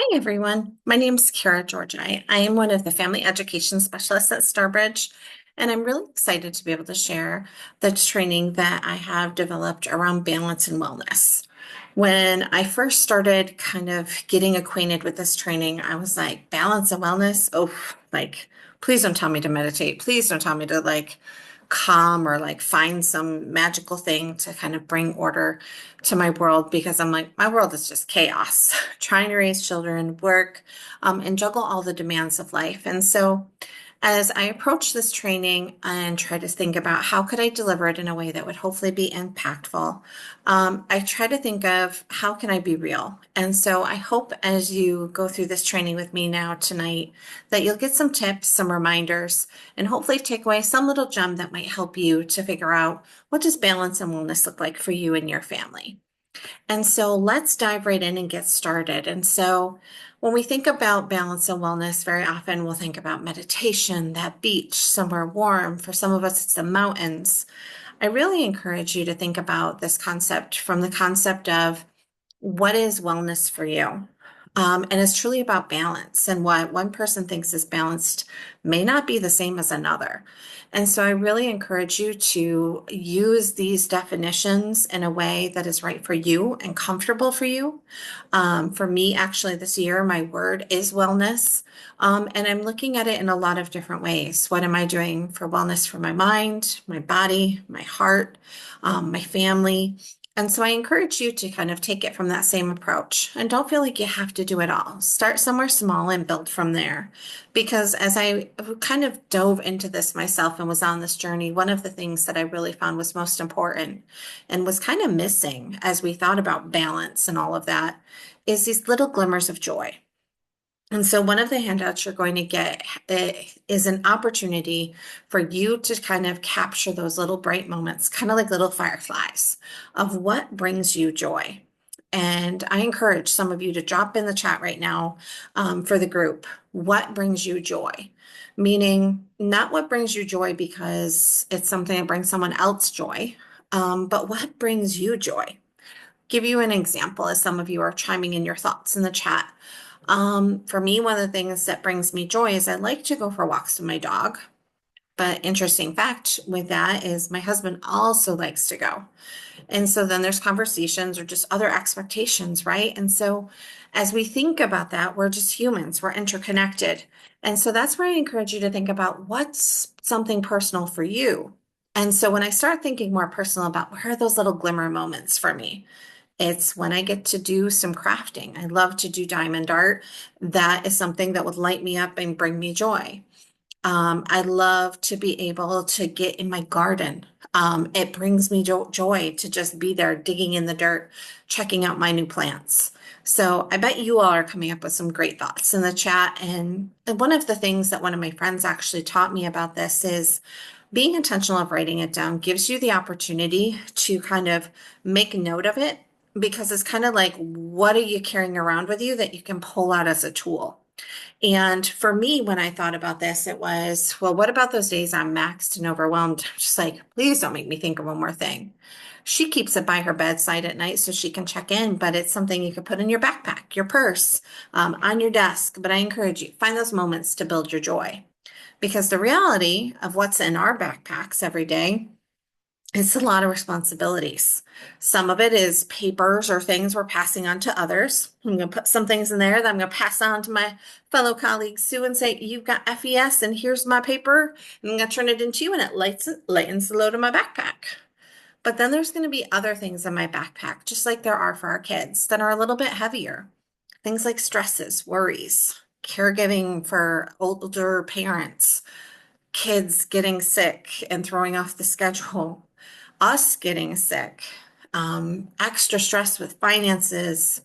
Hi, everyone. My name is Kara Georgi. I am one of the family education specialists at Starbridge, and I'm really excited to be able to share the training that I have developed around balance and wellness. When I first started kind of getting acquainted with this training, I was like, balance and wellness? Oh, like, please don't tell me to meditate. Please don't tell me to calm or find some magical thing to kind of bring order to my world because I'm like, my world is just chaos, trying to raise children, work, and juggle all the demands of life. And so, as I approach this training and try to think about how could I deliver it in a way that would hopefully be impactful, I try to think of how can I be real. And so I hope as you go through this training with me now tonight that you'll get some tips, some reminders, and hopefully take away some little gem that might help you to figure out what does balance and wellness look like for you and your family. And so let's dive right in and get started. And so when we think about balance and wellness, very often we'll think about meditation, that beach, somewhere warm. For some of us, it's the mountains. I really encourage you to think about this concept from the concept of what is wellness for you? And it's truly about balance. And what one person thinks is balanced may not be the same as another. And so I really encourage you to use these definitions in a way that is right for you and comfortable for you. For me, actually, this year, my word is wellness. And I'm looking at it in a lot of different ways. What am I doing for wellness for my mind, my body, my heart, my family? And so I encourage you to kind of take it from that same approach and don't feel like you have to do it all. Start somewhere small and build from there. Because as I kind of dove into this myself and was on this journey, one of the things that I really found was most important and was kind of missing as we thought about balance and all of that is these little glimmers of joy. And so one of the handouts you're going to get is an opportunity for you to kind of capture those little bright moments, kind of like little fireflies, of what brings you joy. And I encourage some of you to drop in the chat right now for the group. What brings you joy? Meaning, not what brings you joy because it's something that brings someone else joy, but what brings you joy? Give you an example as some of you are chiming in your thoughts in the chat. For me, one of the things that brings me joy is I like to go for walks with my dog. But interesting fact with that is my husband also likes to go. And so then there's conversations or just other expectations, right? And so as we think about that, we're just humans, we're interconnected. And so that's where I encourage you to think about what's something personal for you. And so when I start thinking more personal about where are those little glimmer moments for me, it's when I get to do some crafting. I love to do diamond art. That is something that would light me up and bring me joy. I love to be able to get in my garden. It brings me joy to just be there digging in the dirt, checking out my new plants. So I bet you all are coming up with some great thoughts in the chat. And one of the things that one of my friends actually taught me about this is being intentional of writing it down gives you the opportunity to kind of make note of it because it's kind of like, what are you carrying around with you that you can pull out as a tool? And for me, when I thought about this, it was, well, what about those days I'm maxed and overwhelmed? I'm just like, please don't make me think of one more thing. She keeps it by her bedside at night so she can check in, but it's something you could put in your backpack, your purse, on your desk. But I encourage you, find those moments to build your joy. Because the reality of what's in our backpacks every day, it's a lot of responsibilities. Some of it is papers or things we're passing on to others. I'm going to put some things in there that I'm going to pass on to my fellow colleague Sue and say, you've got FES and here's my paper. And I'm going to turn it into you and it lightens the load of my backpack. But then there's going to be other things in my backpack, just like there are for our kids, that are a little bit heavier. Things like stresses, worries, caregiving for older parents, kids getting sick and throwing off the schedule, us getting sick, extra stress with finances,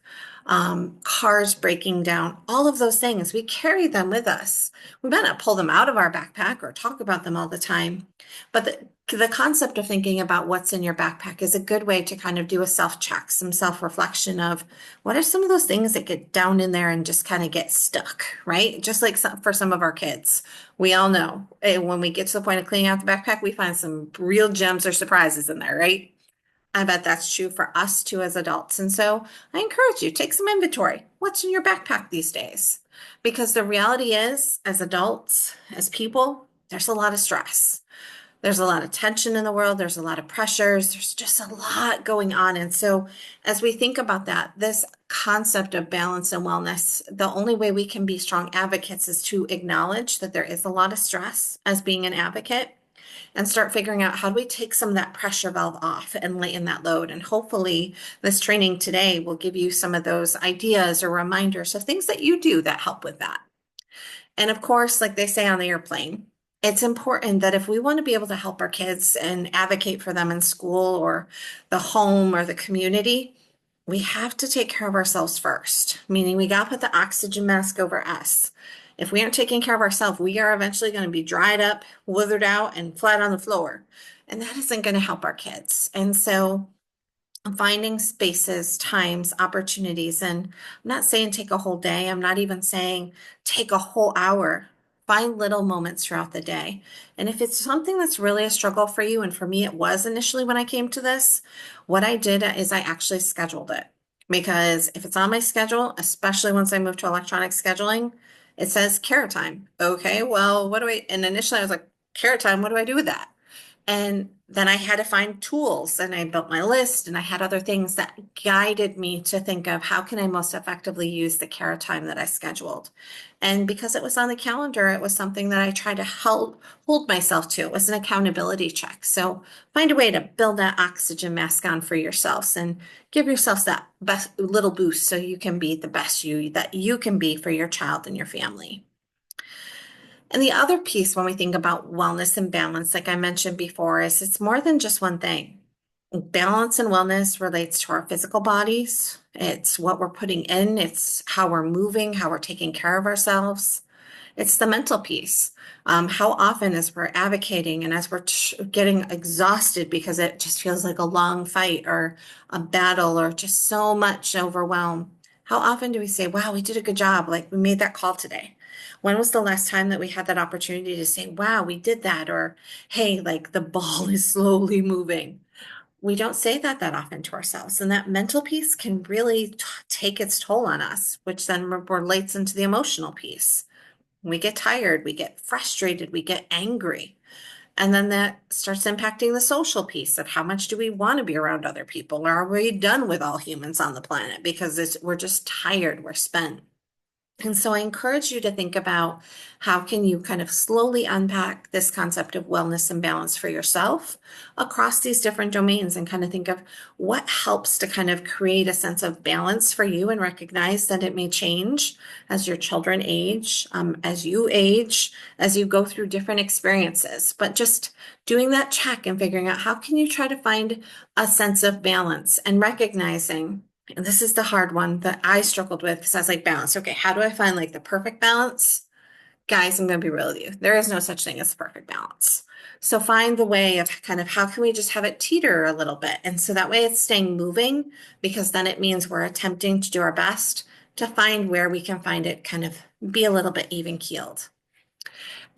cars breaking down, all of those things. We carry them with us. We might not pull them out of our backpack or talk about them all the time, but the concept of thinking about what's in your backpack is a good way to kind of do a self-check, some self-reflection of what are some of those things that get down in there and just kind of get stuck, right? Just like for some of our kids. We all know when we get to the point of cleaning out the backpack, we find some real gems or surprises in there, right? I bet that's true for us too as adults. And so I encourage you, take some inventory. What's in your backpack these days? Because the reality is, as adults, as people, there's a lot of stress. There's a lot of tension in the world. There's a lot of pressures. There's just a lot going on. And so, as we think about that, this concept of balance and wellness, the only way we can be strong advocates is to acknowledge that there is a lot of stress as being an advocate and start figuring out how do we take some of that pressure valve off and lighten that load. And hopefully, this training today will give you some of those ideas or reminders of things that you do that help with that. And of course, like they say on the airplane, it's important that if we want to be able to help our kids and advocate for them in school or the home or the community, we have to take care of ourselves first, meaning we got to put the oxygen mask over us. If we aren't taking care of ourselves, we are eventually going to be dried up, withered out, and flat on the floor. And that isn't going to help our kids. And so, finding spaces, times, opportunities. And I'm not saying take a whole day. I'm not even saying take a whole hour. Find little moments throughout the day. And if it's something that's really a struggle for you, and for me it was initially when I came to this, what I did is I actually scheduled it. Because if it's on my schedule, especially once I moved to electronic scheduling, it says carrot time. Okay, well, what do I, and initially I was like, carrot time, what do I do with that? And then I had to find tools and I built my list and I had other things that guided me to think of how can I most effectively use the carrot time that I scheduled. And because it was on the calendar, it was something that I tried to help hold myself to. It was an accountability check. So find a way to build that oxygen mask on for yourselves and give yourselves that best little boost so you can be the best you that you can be for your child and your family. And the other piece when we think about wellness and balance, like I mentioned before, is it's more than just one thing. Balance and wellness relates to our physical bodies. It's what we're putting in, it's how we're moving, how we're taking care of ourselves. It's the mental piece. How often, as we're advocating and as we're getting exhausted because it just feels like a long fight or a battle or just so much overwhelm, how often do we say, wow, we did a good job? Like we made that call today. When was the last time that we had that opportunity to say, wow, we did that? Or, hey, like the ball is slowly moving. We don't say that often to ourselves. And that mental piece can really take its toll on us, which then relates into the emotional piece. We get tired, we get frustrated, we get angry. And then that starts impacting the social piece of how much do we want to be around other people? Or are we done with all humans on the planet because we're just tired, we're spent. And so I encourage you to think about how can you kind of slowly unpack this concept of wellness and balance for yourself across these different domains and kind of think of what helps to kind of create a sense of balance for you and recognize that it may change as your children age, as you age, as you go through different experiences. But just doing that check and figuring out how can you try to find a sense of balance and recognizing and this is the hard one that I struggled with because I was like, balance. Okay, how do I find like the perfect balance? Guys, I'm going to be real with you. There is no such thing as the perfect balance. So find the way of kind of how can we just have it teeter a little bit? And so that way it's staying moving because then it means we're attempting to do our best to find where we can find it kind of be a little bit even keeled.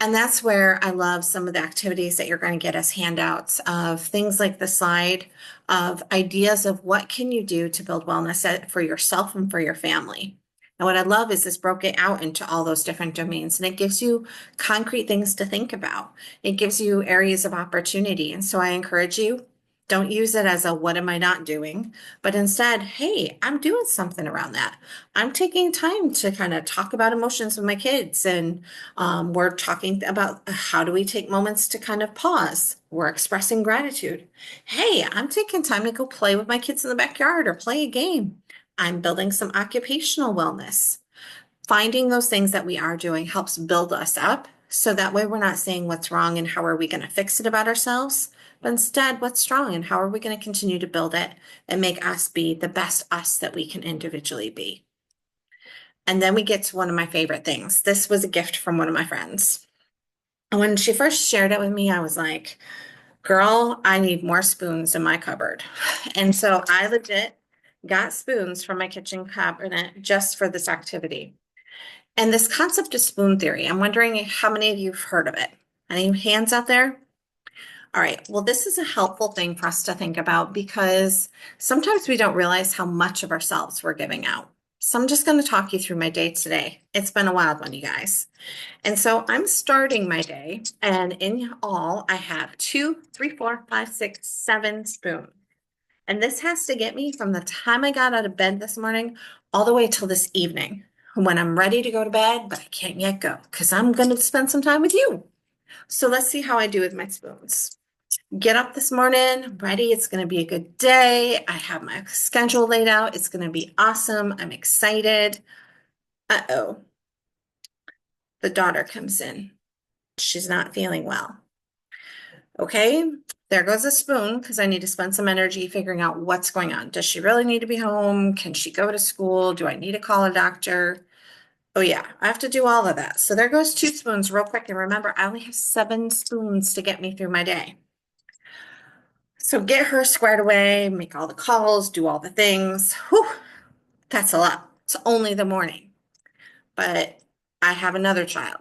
And that's where I love some of the activities that you're going to get as handouts of things like the slide of ideas of what can you do to build wellness for yourself and for your family. And what I love is this broke it out into all those different domains and it gives you concrete things to think about. It gives you areas of opportunity. And so I encourage you, don't use it as a what am I not doing, but instead, hey, I'm doing something around that. I'm taking time to kind of talk about emotions with my kids and we're talking about how do we take moments to kind of pause. We're expressing gratitude. Hey, I'm taking time to go play with my kids in the backyard or play a game. I'm building some occupational wellness. Finding those things that we are doing helps build us up. So that way we're not saying what's wrong and how are we going to fix it about ourselves, but instead what's strong and how are we going to continue to build it and make us be the best us that we can individually be. And then we get to one of my favorite things. This was a gift from one of my friends. And when she first shared it with me, I was like, girl, I need more spoons in my cupboard. And so I legit got spoons from my kitchen cabinet just for this activity. And this concept of spoon theory, I'm wondering how many of you have heard of it. Any hands out there? All right. Well, this is a helpful thing for us to think about because sometimes we don't realize how much of ourselves we're giving out. So I'm just going to talk you through my day today. It's been a wild one, you guys. And so I'm starting my day, and in all, I have 2, 3, 4, 5, 6, 7 spoons. And this has to get me from the time I got out of bed this morning all the way till this evening when I'm ready to go to bed, but I can't yet go because I'm going to spend some time with you. So let's see how I do with my spoons. Get up this morning, ready. It's going to be a good day. I have my schedule laid out. It's going to be awesome. I'm excited. Uh-oh, the daughter comes in. She's not feeling well. Okay, there goes a spoon because I need to spend some energy figuring out what's going on. Does she really need to be home? Can she go to school? Do I need to call a doctor? Oh, yeah, I have to do all of that. So there goes 2 spoons real quick. And remember, I only have 7 spoons to get me through my day. So get her squared away, make all the calls, do all the things. Whew, that's a lot. It's only the morning. But I have another child.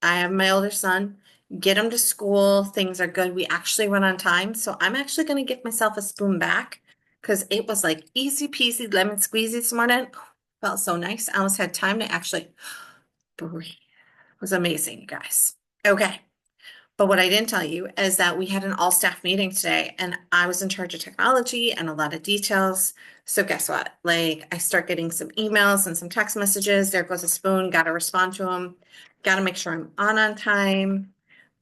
I have my older son. Get him to school. Things are good. We actually run on time. So I'm actually going to give myself a spoon back because it was like easy peasy lemon squeezy this morning. Felt so nice. I almost had time to actually breathe. It was amazing, you guys. Okay. But what I didn't tell you is that we had an all-staff meeting today and I was in charge of technology and a lot of details. So guess what? Like I start getting some emails and some text messages. There goes a spoon, got to respond to them. Got to make sure I'm on time.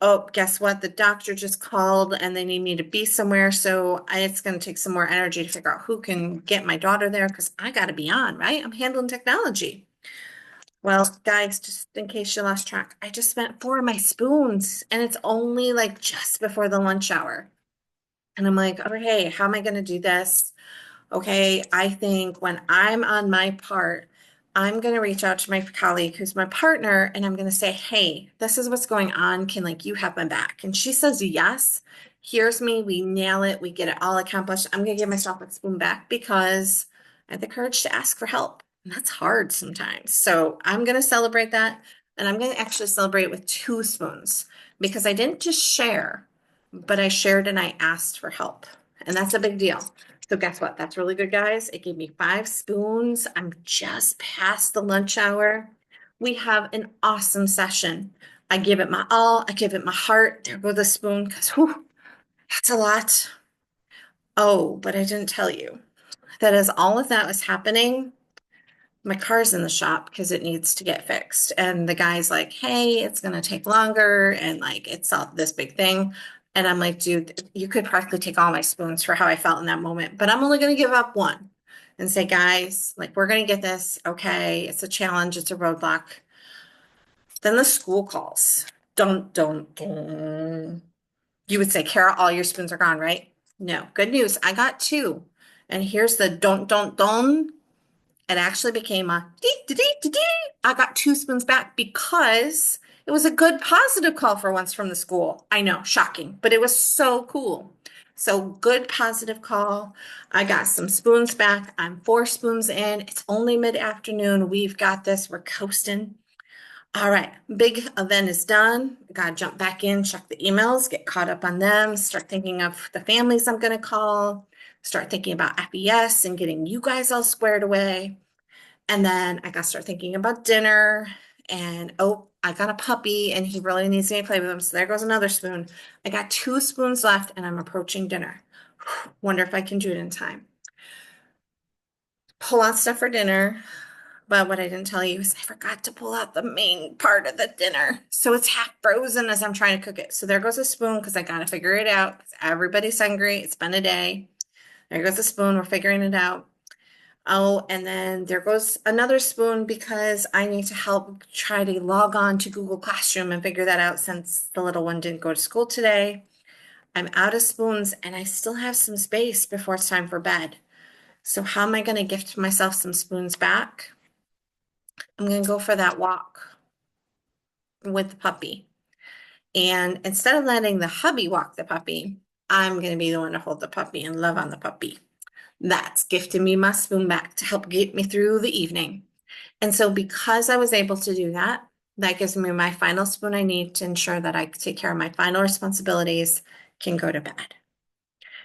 Oh, guess what? The doctor just called and they need me to be somewhere. So it's going to take some more energy to figure out who can get my daughter there because I got to be on, right? I'm handling technology. Well, guys, just in case you lost track, I just spent 4 of my spoons and it's only like just before the lunch hour. And I'm like, okay, how am I going to do this? Okay, I think when I'm on my part, I'm going to reach out to my colleague who's my partner and I'm going to say, hey, this is what's going on. Can like you have my back? And she says, yes. Here's me. We nail it. We get it all accomplished. I'm going to give myself a spoon back because I have the courage to ask for help. And that's hard sometimes. So I'm going to celebrate that. And I'm going to actually celebrate with 2 spoons because I didn't just share, but I shared and I asked for help. And that's a big deal. So guess what? That's really good, guys. It gave me 5 spoons. I'm just past the lunch hour. We have an awesome session. I give it my all. I give it my heart. There goes the spoon because that's a lot. Oh, but I didn't tell you that as all of that was happening, my car's in the shop because it needs to get fixed. And the guy's like, hey, it's going to take longer. And like, it's all this big thing. And I'm like, dude, you could practically take all my spoons for how I felt in that moment, but I'm only going to give up one and say, guys, like, we're going to get this. Okay. It's a challenge. It's a roadblock. Then the school calls. Dun, dun, dun. You would say, Kara, all your spoons are gone, right? No. Good news. I got 2. And here's the don't. It actually became a dee, dee, dee, dee, dee. I got 2 spoons back because it was a good positive call for once from the school. I know, shocking, but it was so cool. So good positive call. I got some spoons back. I'm 4 spoons in. It's only mid-afternoon. We've got this. We're coasting. All right, big event is done. Got to jump back in, check the emails, get caught up on them, start thinking of the families I'm going to call, start thinking about FES and getting you guys all squared away. And then I got to start thinking about dinner. And oh, I got a puppy and he really needs me to play with him. So there goes another spoon. I got 2 spoons left and I'm approaching dinner. Wonder if I can do it in time. Pull out stuff for dinner. But what I didn't tell you is I forgot to pull out the main part of the dinner. So it's half frozen as I'm trying to cook it. So there goes a spoon because I got to figure it out. Everybody's hungry. It's been a day. There goes a spoon. We're figuring it out. Oh, and then there goes another spoon because I need to help try to log on to Google Classroom and figure that out since the little one didn't go to school today. I'm out of spoons and I still have some space before it's time for bed. So how am I going to gift myself some spoons back? I'm going to go for that walk with the puppy. And instead of letting the hubby walk the puppy, I'm going to be the one to hold the puppy and love on the puppy. That's gifting me my spoon back to help get me through the evening. And so because I was able to do that, that gives me my final spoon I need to ensure that I take care of my final responsibilities, can go to bed.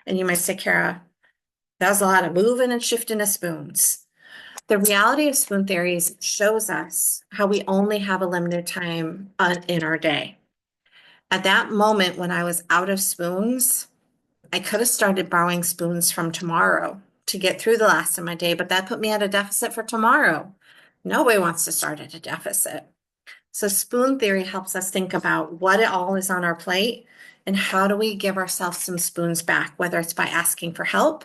And you might say, Kara, that was a lot of moving and shifting of spoons. The reality of spoon theories shows us how we only have a limited time in our day. At that moment when I was out of spoons, I could have started borrowing spoons from tomorrow to get through the last of my day, but that put me at a deficit for tomorrow. Nobody wants to start at a deficit. So spoon theory helps us think about what it all is on our plate and how do we give ourselves some spoons back, whether it's by asking for help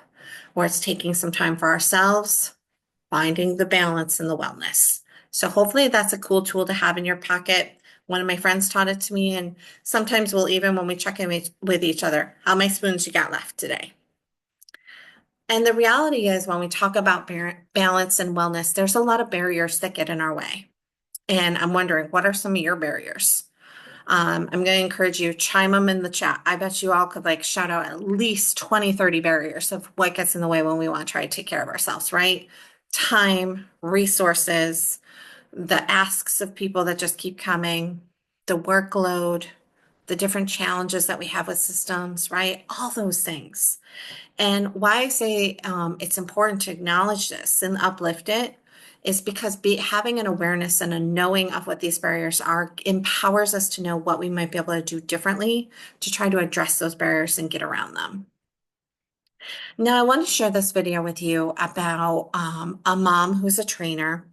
or it's taking some time for ourselves, finding the balance and the wellness. So hopefully that's a cool tool to have in your pocket. One of my friends taught it to me, and sometimes we'll even, when we check in with each other, how many spoons you got left today? And the reality is when we talk about balance and wellness, there's a lot of barriers that get in our way. And I'm wondering, what are some of your barriers? I'm going to encourage you, chime them in the chat. I bet you all could like shout out at least 20, 30 barriers of what gets in the way when we want to try to take care of ourselves, right? Time, resources, the asks of people that just keep coming, the workload, the different challenges that we have with systems, right? All those things. And why I say it's important to acknowledge this and uplift it is because having an awareness and a knowing of what these barriers are empowers us to know what we might be able to do differently to try to address those barriers and get around them. Now, I want to share this video with you about a mom who's a trainer.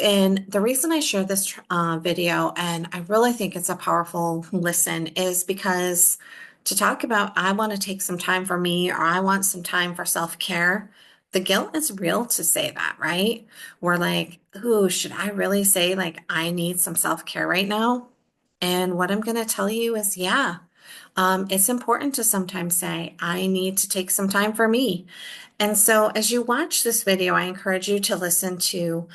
And the reason I share this video, and I really think it's a powerful listen, is because to talk about, I want to take some time for me, or I want some time for self-care. The guilt is real to say that, right? We're like, ooh, should I really say like I need some self-care right now? And what I'm going to tell you is, yeah, it's important to sometimes say, I need to take some time for me. And so as you watch this video, I encourage you to listen to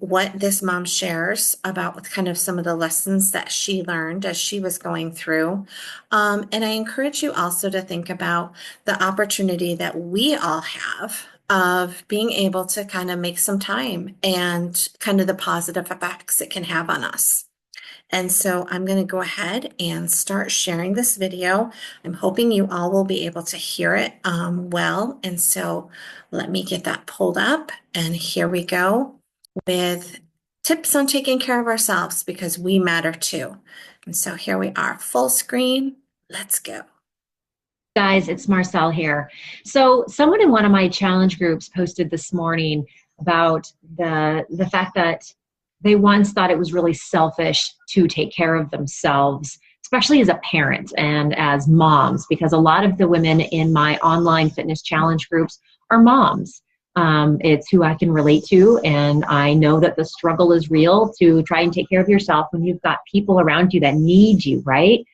what this mom shares about kind of some of the lessons that she learned as she was going through. And I encourage you also to think about the opportunity that we all have of being able to kind of make some time and kind of the positive effects it can have on us. And so I'm going to go ahead and start sharing this video. I'm hoping you all will be able to hear it well. And so let me get that pulled up. And here we go with tips on taking care of ourselves because we matter too. And so here we are, full screen. Let's go. Guys, it's Marcel here. So someone in one of my challenge groups posted this morning about the fact that they once thought it was really selfish to take care of themselves, especially as a parent and as moms, because a lot of the women in my online fitness challenge groups are moms. It's who I can relate to, and I know that the struggle is real to try and take care of yourself when you've got people around you that need you, right?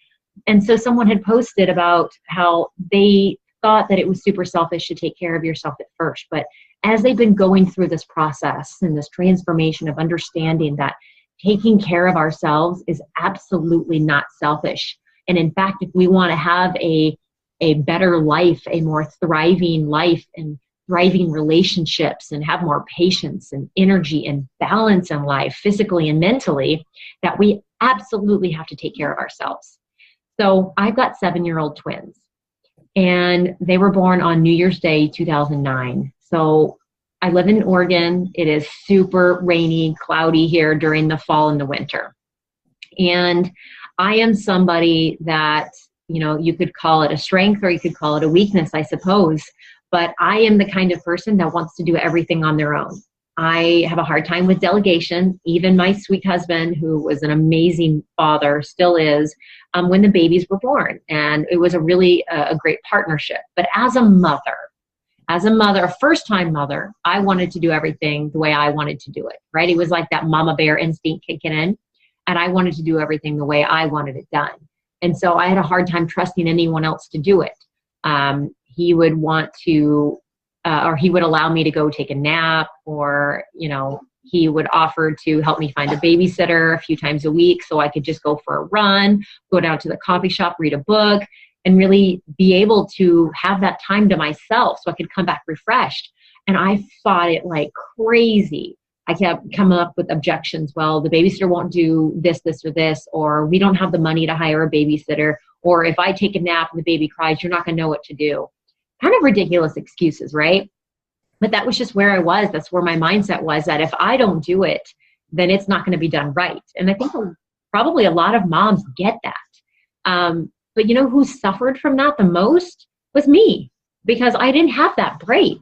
And so someone had posted about how they thought that it was super selfish to take care of yourself at first, but as they've been going through this process and this transformation of understanding that taking care of ourselves is absolutely not selfish. And in fact, if we want to have a better life, a more thriving life and thriving relationships and have more patience and energy and balance in life, physically and mentally, that we absolutely have to take care of ourselves. So I've got 7-year-old twins, and they were born on New Year's Day, 2009. So I live in Oregon. It is super rainy, cloudy here during the fall and the winter. And I am somebody that, you know, you could call it a strength or you could call it a weakness, I suppose. But I am the kind of person that wants to do everything on their own. I have a hard time with delegation. Even my sweet husband, who was an amazing father, still is, when the babies were born. And it was a really a great partnership. But as a mother, a first-time mother, I wanted to do everything the way I wanted to do it, right? It was like that mama bear instinct kicking in. And I wanted to do everything the way I wanted it done. And so I had a hard time trusting anyone else to do it. He would want to, or he would allow me to go take a nap, or, you know, he would offer to help me find a babysitter a few times a week so I could just go for a run, go down to the coffee shop, read a book, and really be able to have that time to myself so I could come back refreshed. And I fought it like crazy. I kept coming up with objections. Well, the babysitter won't do this, or this, or we don't have the money to hire a babysitter, Or if I take a nap and the baby cries, you're not going to know what to do. Kind of ridiculous excuses, right? But that was just where I was. That's where my mindset was, that if I don't do it, then it's not going to be done right. And I think probably a lot of moms get that. But you know who suffered from that the most was me, because I didn't have that break.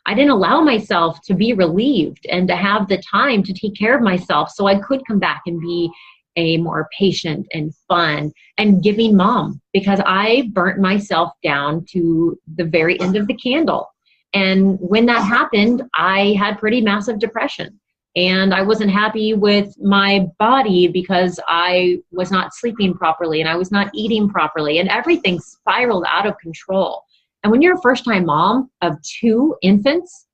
I didn't allow myself to be relieved and to have the time to take care of myself so I could come back and be a more patient and fun and giving mom, because I burnt myself down to the very end of the candle. And when that happened, I had pretty massive depression. And I wasn't happy with my body because I was not sleeping properly and I was not eating properly, and everything spiraled out of control. And when you're a first-time mom of 2 infants,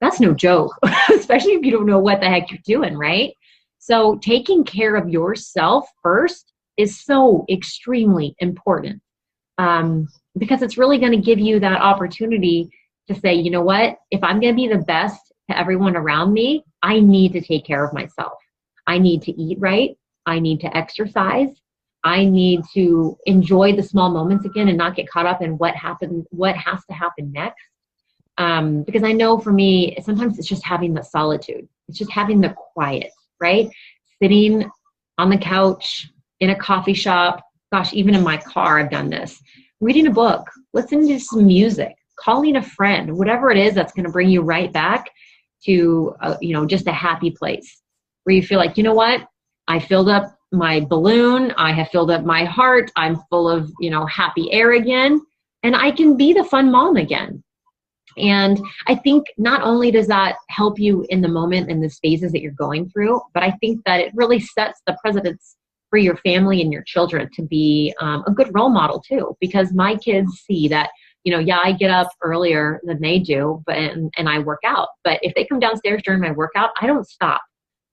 that's no joke, especially if you don't know what the heck you're doing, right? So taking care of yourself first is so extremely important, because it's really going to give you that opportunity to say, you know what, if I'm going to be the best to everyone around me, I need to take care of myself. I need to eat right. I need to exercise. I need to enjoy the small moments again and not get caught up in what happened, what has to happen next. Because I know for me, sometimes it's just having the solitude. It's just having the quiet, right? Sitting on the couch, in a coffee shop, gosh, even in my car, I've done this. Reading a book, listening to some music, calling a friend, whatever it is that's going to bring you right back to, just a happy place where you feel like, you know what? I filled up my balloon. I have filled up my heart. I'm full of, happy air again, and I can be the fun mom again. And I think not only does that help you in the moment and the phases that you're going through, but I think that it really sets the precedence for your family and your children to be a good role model too, because my kids see that, I get up earlier than they do, and I work out. But if they come downstairs during my workout, I don't stop,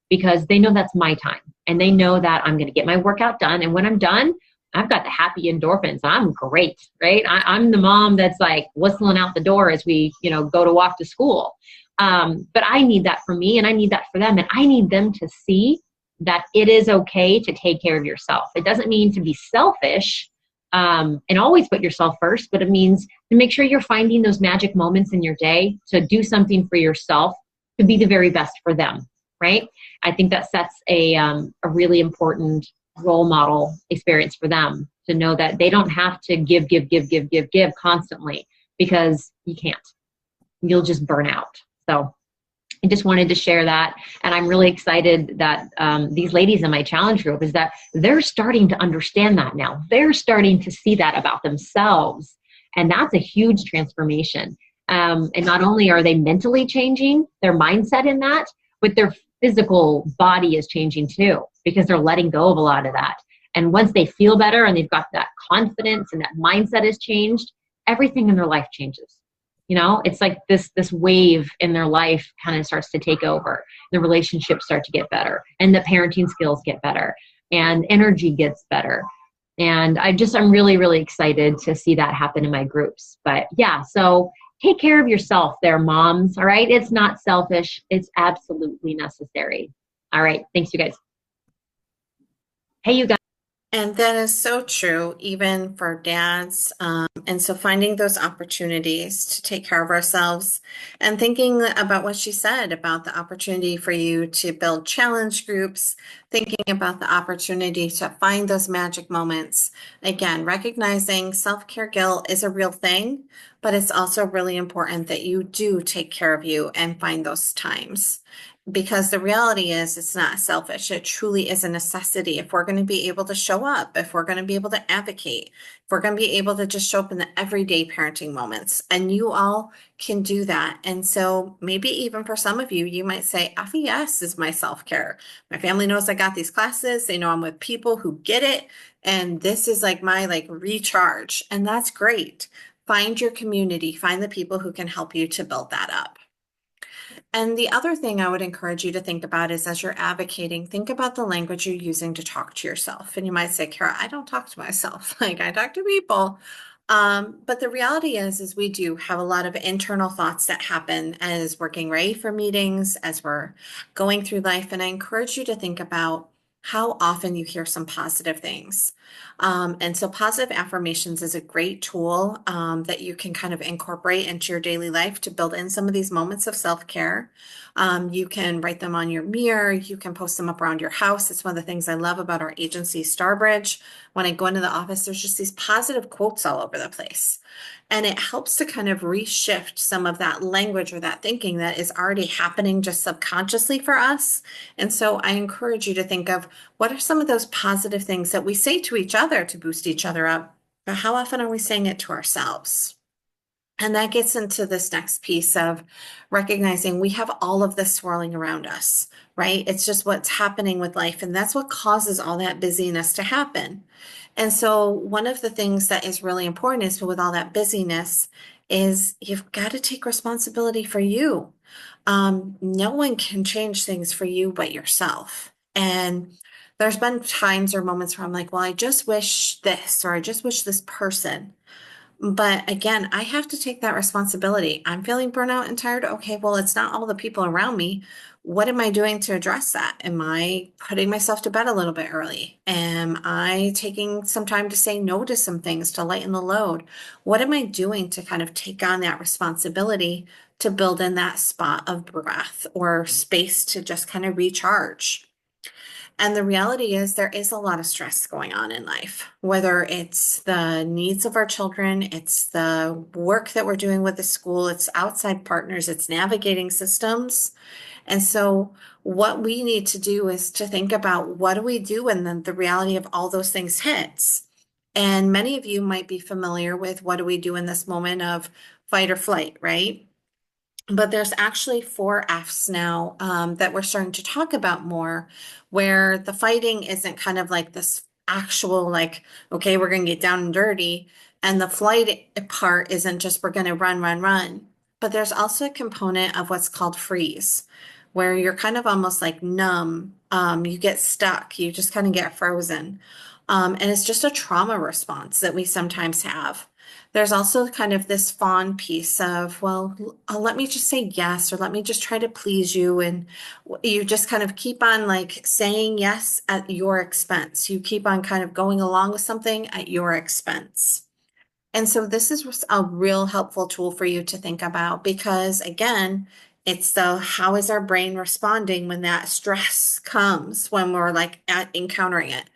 because they know that's my time. And they know that I'm going to get my workout done. And when I'm done, I've got the happy endorphins. I'm great, right? I'm the mom that's like whistling out the door as we, go to walk to school. But I need that for me, and I need that for them. And I need them to see that it is okay to take care of yourself. It doesn't mean to be selfish and always put yourself first, but it means to make sure you're finding those magic moments in your day to do something for yourself, to be the very best for them, right? I think that sets a really important role model experience for them, to know that they don't have to give constantly, because you can't. You'll just burn out. So I just wanted to share that. And I'm really excited that these ladies in my challenge group, is that they're starting to understand that now. They're starting to see that about themselves. And that's a huge transformation. And not only are they mentally changing their mindset in that, but their physical body is changing too, because they're letting go of a lot of that. And once they feel better and they've got that confidence and that mindset has changed, everything in their life changes. It's like this wave in their life kind of starts to take over. The relationships start to get better, and the parenting skills get better, and energy gets better. And I'm really, really excited to see that happen in my groups. But yeah, so take care of yourself there, moms. All right. It's not selfish. It's absolutely necessary. All right. Thanks, you guys. Hey, you guys. And that is so true, even for dads. And so finding those opportunities to take care of ourselves, and thinking about what she said about the opportunity for you to build challenge groups, thinking about the opportunity to find those magic moments. Again, recognizing self-care guilt is a real thing, but it's also really important that you do take care of you and find those times. Because the reality is, it's not selfish. It truly is a necessity. If we're going to be able to show up, if we're going to be able to advocate, if we're going to be able to just show up in the everyday parenting moments, and you all can do that. And so maybe even for some of you, you might say, FES is my self-care. My family knows I got these classes. They know I'm with people who get it. And this is like my recharge. And that's great. Find your community, find the people who can help you to build that up. And the other thing I would encourage you to think about is, as you're advocating, think about the language you're using to talk to yourself. And you might say, Kara, I don't talk to myself. I talk to people. But the reality is we do have a lot of internal thoughts that happen as we're getting ready for meetings, as we're going through life. And I encourage you to think about how often you hear some positive things. And so positive affirmations is a great tool that you can kind of incorporate into your daily life to build in some of these moments of self-care. You can write them on your mirror. You can post them up around your house. It's one of the things I love about our agency, Starbridge. When I go into the office, there's just these positive quotes all over the place. And it helps to kind of reshift some of that language or that thinking that is already happening just subconsciously for us. And so I encourage you to think of what are some of those positive things that we say to each other to boost each other up, but how often are we saying it to ourselves? And that gets into this next piece of recognizing we have all of this swirling around us, right? It's just what's happening with life. And that's what causes all that busyness to happen. And so, one of the things that is really important is with all that busyness, is you've got to take responsibility for you. No one can change things for you but yourself. And there's been times or moments where I'm like, well, I just wish this, or I just wish this person. But again, I have to take that responsibility. I'm feeling burnout and tired. Okay, well, it's not all the people around me. What am I doing to address that? Am I putting myself to bed a little bit early? Am I taking some time to say no to some things to lighten the load? What am I doing to kind of take on that responsibility to build in that spot of breath or space to just kind of recharge? And the reality is, there is a lot of stress going on in life, whether it's the needs of our children, it's the work that we're doing with the school, it's outside partners, it's navigating systems. And so, what we need to do is to think about what do we do when the reality of all those things hits. And many of you might be familiar with what do we do in this moment of fight or flight, right? But there's actually four F's now that we're starting to talk about more, where the fighting isn't kind of like this actual, like, okay, we're going to get down and dirty. And the flight part isn't just we're going to run, run, run. But there's also a component of what's called freeze, where you're kind of almost like numb. You get stuck, you just kind of get frozen. And it's just a trauma response that we sometimes have. There's also kind of this fawn piece of, well, let me just say yes, or let me just try to please you. And you just kind of keep on like saying yes at your expense. You keep on kind of going along with something at your expense. And so this is a real helpful tool for you to think about because again, it's the how is our brain responding when that stress comes, when we're like encountering it.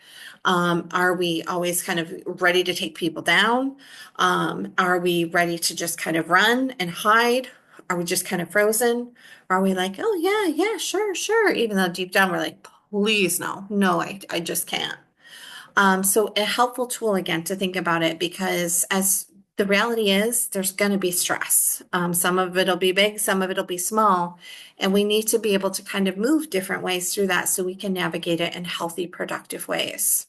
Are we always kind of ready to take people down? Are we ready to just kind of run and hide? Are we just kind of frozen? Are we like, oh yeah, yeah, sure, sure, even though deep down we're like, please no, no, I just can't. So a helpful tool again to think about it because as the reality is there's going to be stress. Some of it'll be big, some of it'll be small, and we need to be able to kind of move different ways through that so we can navigate it in healthy, productive ways.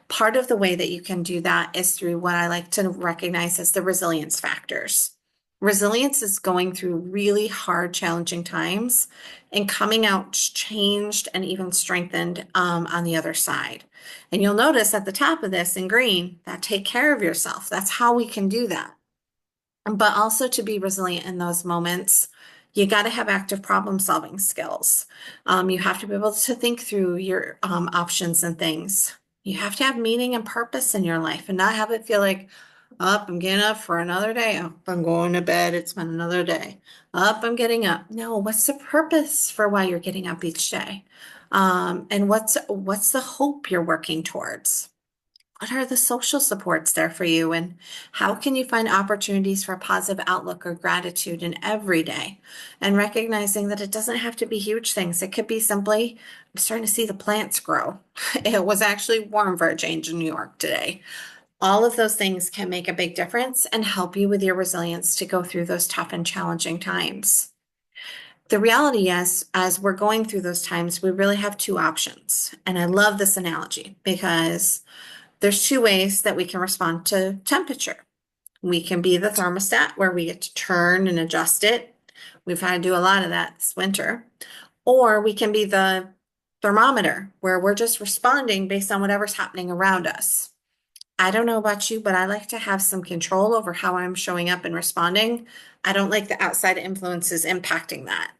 Part of the way that you can do that is through what I like to recognize as the resilience factors. Resilience is going through really hard, challenging times and coming out changed and even strengthened on the other side. And you'll notice at the top of this in green that take care of yourself. That's how we can do that. But also to be resilient in those moments, you got to have active problem solving skills. You have to be able to think through your options and things. You have to have meaning and purpose in your life and not have it feel like, up, I'm getting up for another day. Up, I'm going to bed. It's been another day. Up, I'm getting up. No, what's the purpose for why you're getting up each day? And what's the hope you're working towards? What are the social supports there for you? And how can you find opportunities for a positive outlook or gratitude in every day? And recognizing that it doesn't have to be huge things. It could be simply, I'm starting to see the plants grow. It was actually warm for a change in New York today. All of those things can make a big difference and help you with your resilience to go through those tough and challenging times. The reality is, as we're going through those times, we really have two options. And I love this analogy because there's two ways that we can respond to temperature. We can be the thermostat where we get to turn and adjust it. We've had to do a lot of that this winter. Or we can be the thermometer where we're just responding based on whatever's happening around us. I don't know about you, but I like to have some control over how I'm showing up and responding. I don't like the outside influences impacting that.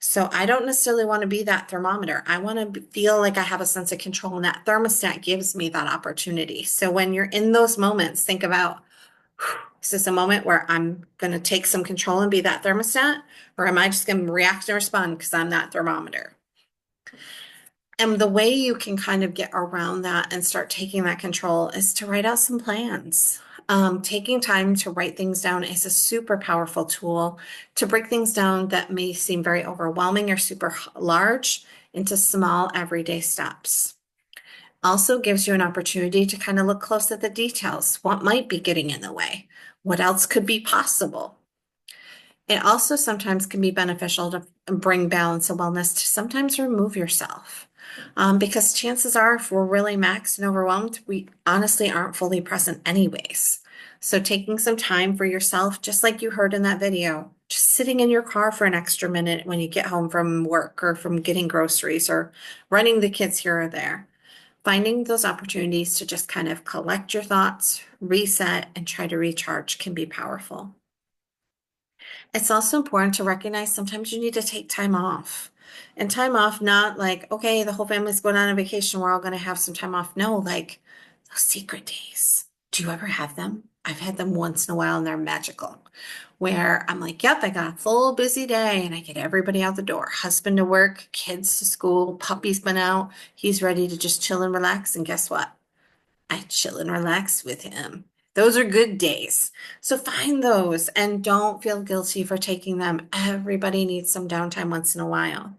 So I don't necessarily want to be that thermometer. I want to feel like I have a sense of control, and that thermostat gives me that opportunity. So when you're in those moments, think about, is this a moment where I'm going to take some control and be that thermostat? Or am I just going to react and respond because I'm that thermometer? And the way you can kind of get around that and start taking that control is to write out some plans. Taking time to write things down is a super powerful tool to break things down that may seem very overwhelming or super large into small everyday steps. Also gives you an opportunity to kind of look close at the details. What might be getting in the way? What else could be possible? It also sometimes can be beneficial to bring balance and wellness to sometimes remove yourself. Because chances are, if we're really maxed and overwhelmed, we honestly aren't fully present anyways. So taking some time for yourself, just like you heard in that video, just sitting in your car for an extra minute when you get home from work or from getting groceries or running the kids here or there. Finding those opportunities to just kind of collect your thoughts, reset, and try to recharge can be powerful. It's also important to recognize sometimes you need to take time off. And time off, not like, okay, the whole family's going on a vacation, we're all going to have some time off. No, like those secret days. Do you ever have them? I've had them once in a while and they're magical. Where I'm like, yep, I got a full busy day and I get everybody out the door. Husband to work, kids to school, puppy's been out. He's ready to just chill and relax. And guess what? I chill and relax with him. Those are good days. So find those and don't feel guilty for taking them. Everybody needs some downtime once in a while.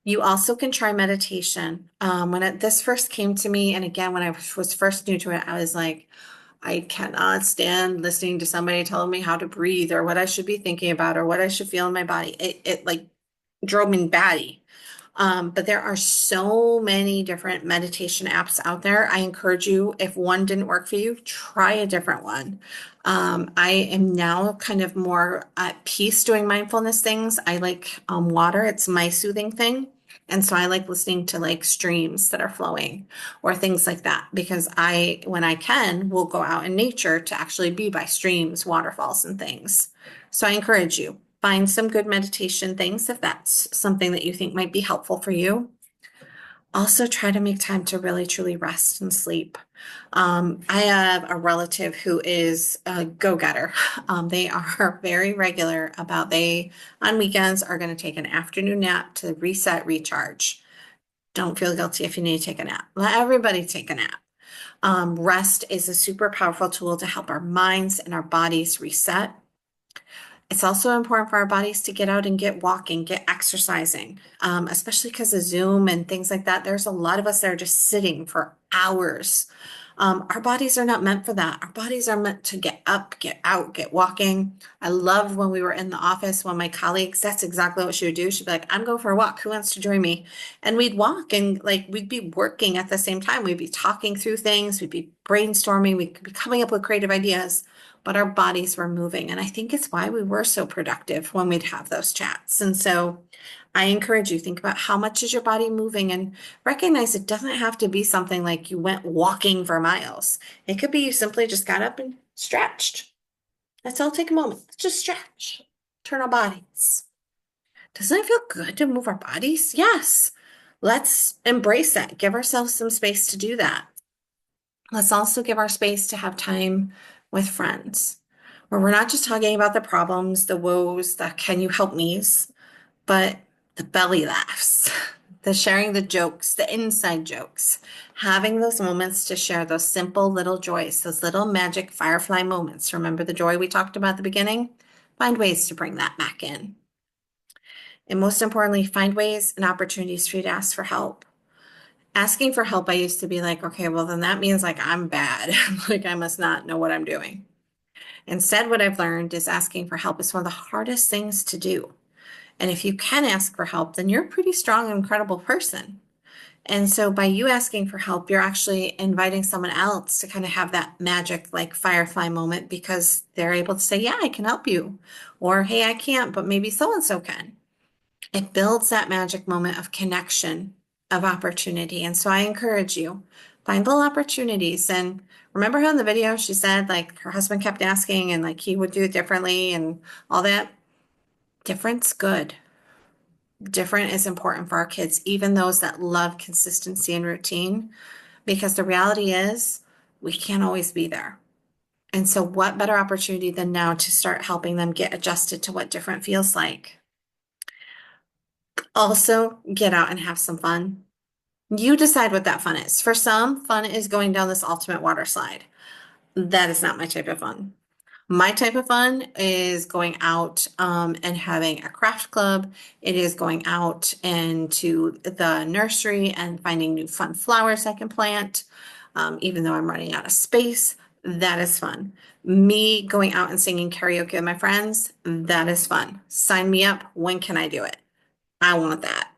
You also can try meditation. This first came to me, and again, when I was first new to it, I was like, I cannot stand listening to somebody telling me how to breathe or what I should be thinking about or what I should feel in my body. It like drove me batty. But there are so many different meditation apps out there. I encourage you, if one didn't work for you, try a different one. I am now kind of more at peace doing mindfulness things. I like water, it's my soothing thing. And so I like listening to like streams that are flowing or things like that because when I can, will go out in nature to actually be by streams, waterfalls, and things. So I encourage you. Find some good meditation things if that's something that you think might be helpful for you. Also, try to make time to really truly rest and sleep. I have a relative who is a go-getter. They are very regular about they on weekends are going to take an afternoon nap to reset, recharge. Don't feel guilty if you need to take a nap. Let everybody take a nap. Rest is a super powerful tool to help our minds and our bodies reset. It's also important for our bodies to get out and get walking, get exercising, especially because of Zoom and things like that. There's a lot of us that are just sitting for hours. Our bodies are not meant for that. Our bodies are meant to get up, get out, get walking. I love when we were in the office, one of my colleagues, that's exactly what she would do. She'd be like, I'm going for a walk. Who wants to join me? And we'd walk and like we'd be working at the same time. We'd be talking through things, we'd be brainstorming, we'd be coming up with creative ideas, but our bodies were moving. And I think it's why we were so productive when we'd have those chats. And so I encourage you, think about how much is your body moving and recognize it doesn't have to be something like you went walking for miles. It could be you simply just got up and stretched. Let's all take a moment. Let's just stretch. Turn our bodies. Doesn't it feel good to move our bodies? Yes. Let's embrace that. Give ourselves some space to do that. Let's also give our space to have time with friends, where we're not just talking about the problems, the woes, the can you help me's, but the belly laughs, the sharing the jokes, the inside jokes, having those moments to share those simple little joys, those little magic firefly moments. Remember the joy we talked about at the beginning? Find ways to bring that back in. And most importantly, find ways and opportunities for you to ask for help. Asking for help, I used to be like, okay, well, then that means like I'm bad. Like I must not know what I'm doing. Instead, what I've learned is asking for help is one of the hardest things to do. And if you can ask for help, then you're a pretty strong and credible person. And so by you asking for help, you're actually inviting someone else to kind of have that magic like firefly moment because they're able to say, yeah, I can help you. Or, hey, I can't, but maybe so and so can. It builds that magic moment of connection, of opportunity. And so I encourage you, find little opportunities. And remember how in the video she said like her husband kept asking and like he would do it differently and all that? Different's good. Different is important for our kids, even those that love consistency and routine, because the reality is we can't always be there. And so, what better opportunity than now to start helping them get adjusted to what different feels like? Also, get out and have some fun. You decide what that fun is. For some, fun is going down this ultimate water slide. That is not my type of fun. My type of fun is going out and having a craft club. It is going out into the nursery and finding new fun flowers I can plant. Even though I'm running out of space, that is fun. Me going out and singing karaoke with my friends, that is fun. Sign me up. When can I do it? I want that.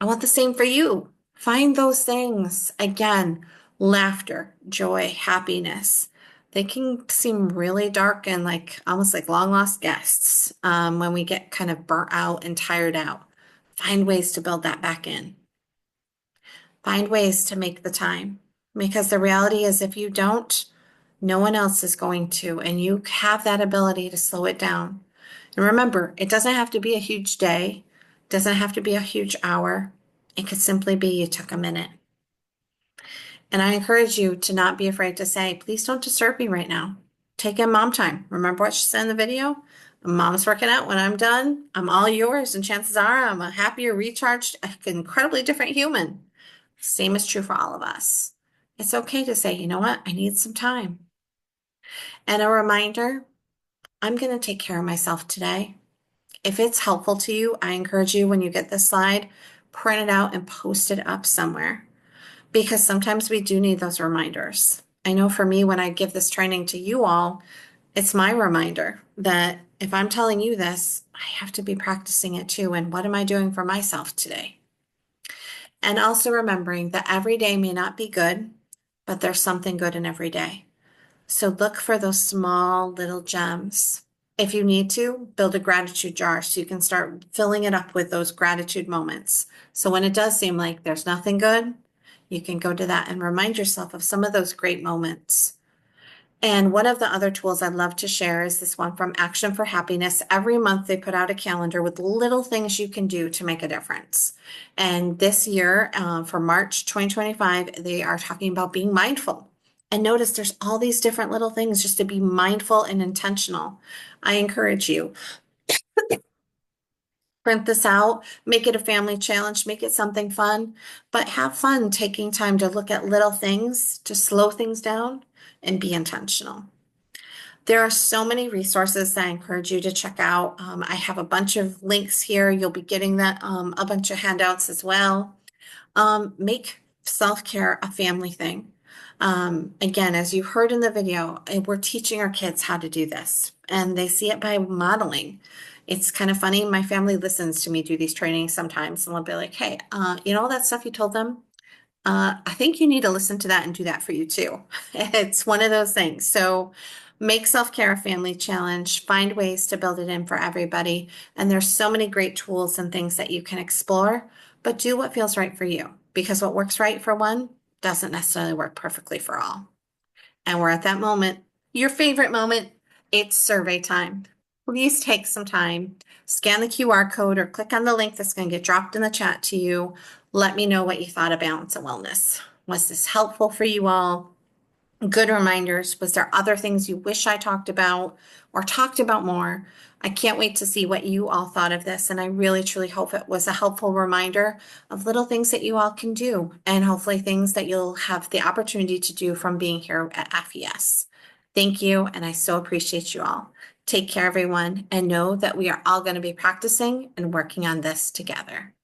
I want the same for you. Find those things. Again, laughter, joy, happiness. They can seem really dark and like almost like long lost guests when we get kind of burnt out and tired out. Find ways to build that back in. Find ways to make the time. Because the reality is, if you don't, no one else is going to. And you have that ability to slow it down. And remember, it doesn't have to be a huge day, doesn't have to be a huge hour. It could simply be you took a minute. And I encourage you to not be afraid to say, please don't disturb me right now. Take in mom time. Remember what she said in the video? Mom's working out. When I'm done, I'm all yours. And chances are I'm a happier, recharged, incredibly different human. Same is true for all of us. It's okay to say, you know what? I need some time. And a reminder, I'm going to take care of myself today. If it's helpful to you, I encourage you when you get this slide, print it out and post it up somewhere because sometimes we do need those reminders. I know for me, when I give this training to you all, it's my reminder that if I'm telling you this, I have to be practicing it too. And what am I doing for myself today? And also remembering that every day may not be good, but there's something good in every day. So look for those small little gems. If you need to, build a gratitude jar so you can start filling it up with those gratitude moments. So when it does seem like there's nothing good, you can go to that and remind yourself of some of those great moments. And one of the other tools I'd love to share is this one from Action for Happiness. Every month they put out a calendar with little things you can do to make a difference. And this year, for March 2025, they are talking about being mindful. And notice there's all these different little things just to be mindful and intentional. I encourage you, print this out, make it a family challenge, make it something fun, but have fun taking time to look at little things, to slow things down and be intentional. There are so many resources that I encourage you to check out. I have a bunch of links here. You'll be getting that a bunch of handouts as well. Make self-care a family thing. Again, as you heard in the video, we're teaching our kids how to do this, and they see it by modeling. It's kind of funny. My family listens to me do these trainings sometimes, and they'll be like, "Hey, you know all that stuff you told them? I think you need to listen to that and do that for you too." It's one of those things. So make self-care a family challenge, find ways to build it in for everybody. And there's so many great tools and things that you can explore, but do what feels right for you because what works right for one doesn't necessarily work perfectly for all. And we're at that moment, your favorite moment, it's survey time. Please take some time, scan the QR code or click on the link that's going to get dropped in the chat to you. Let me know what you thought of balance and wellness. Was this helpful for you all? Good reminders. Was there other things you wish I talked about or talked about more? I can't wait to see what you all thought of this. And I really, truly hope it was a helpful reminder of little things that you all can do and hopefully things that you'll have the opportunity to do from being here at FES. Thank you. And I so appreciate you all. Take care, everyone, and know that we are all going to be practicing and working on this together.